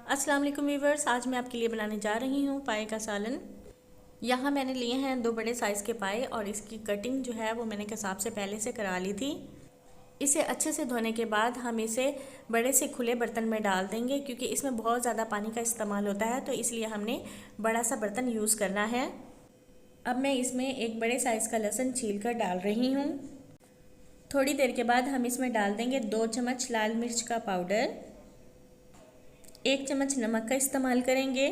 अस्सलाम वालेकुम व्यूवर्स, आज मैं आपके लिए बनाने जा रही हूँ पाए का सालन। यहाँ मैंने लिए हैं 2 बड़े साइज़ के पाए और इसकी कटिंग जो है वो मैंने कसाब से पहले से करा ली थी। इसे अच्छे से धोने के बाद हम इसे बड़े से खुले बर्तन में डाल देंगे, क्योंकि इसमें बहुत ज़्यादा पानी का इस्तेमाल होता है, तो इसलिए हमने बड़ा सा बर्तन यूज़ करना है। अब मैं इसमें एक बड़े साइज़ का लहसुन छील कर डाल रही हूँ। थोड़ी देर के बाद हम इसमें डाल देंगे 2 चम्मच लाल मिर्च का पाउडर, 1 चम्मच नमक का इस्तेमाल करेंगे,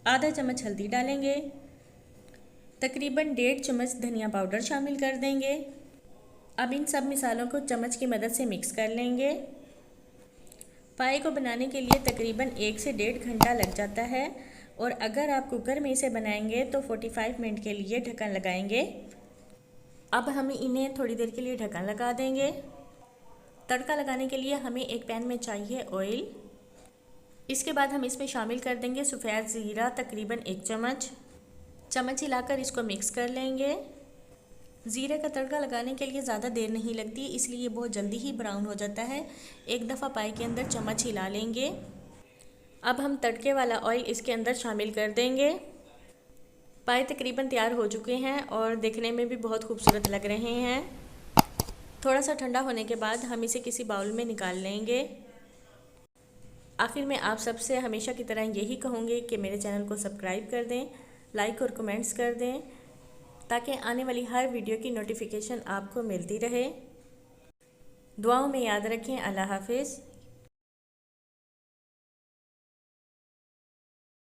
आधा चम्मच हल्दी डालेंगे, तकरीबन 1.5 चम्मच धनिया पाउडर शामिल कर देंगे। अब इन सब मिसालों को चम्मच की मदद से मिक्स कर लेंगे। पाए को बनाने के लिए तकरीबन 1 से 1.5 घंटा लग जाता है, और अगर आप कुकर में इसे बनाएंगे तो 45 मिनट के लिए ढक्कन लगाएंगे। अब हम इन्हें थोड़ी देर के लिए ढक्कन लगा देंगे। तड़का लगाने के लिए हमें एक पैन में चाहिए ऑयल। इसके बाद हम इसमें शामिल कर देंगे सफ़ेद ज़ीरा, तकरीबन 1 चम्मच हिलाकर इसको मिक्स कर लेंगे। ज़ीरे का तड़का लगाने के लिए ज़्यादा देर नहीं लगती, इसलिए ये बहुत जल्दी ही ब्राउन हो जाता है। एक दफ़ा पाए के अंदर चम्मच हिला लेंगे। अब हम तड़के वाला ऑयल इसके अंदर शामिल कर देंगे। पाए तकरीबन तैयार हो चुके हैं और देखने में भी बहुत खूबसूरत लग रहे हैं। थोड़ा सा ठंडा होने के बाद हम इसे किसी बाउल में निकाल लेंगे। आखिर में आप सबसे हमेशा की तरह यही कहूँगी कि मेरे चैनल को सब्सक्राइब कर दें, लाइक और कमेंट्स कर दें, ताकि आने वाली हर वीडियो की नोटिफिकेशन आपको मिलती रहे। दुआओं में याद रखें। अल्लाह हाफिज़।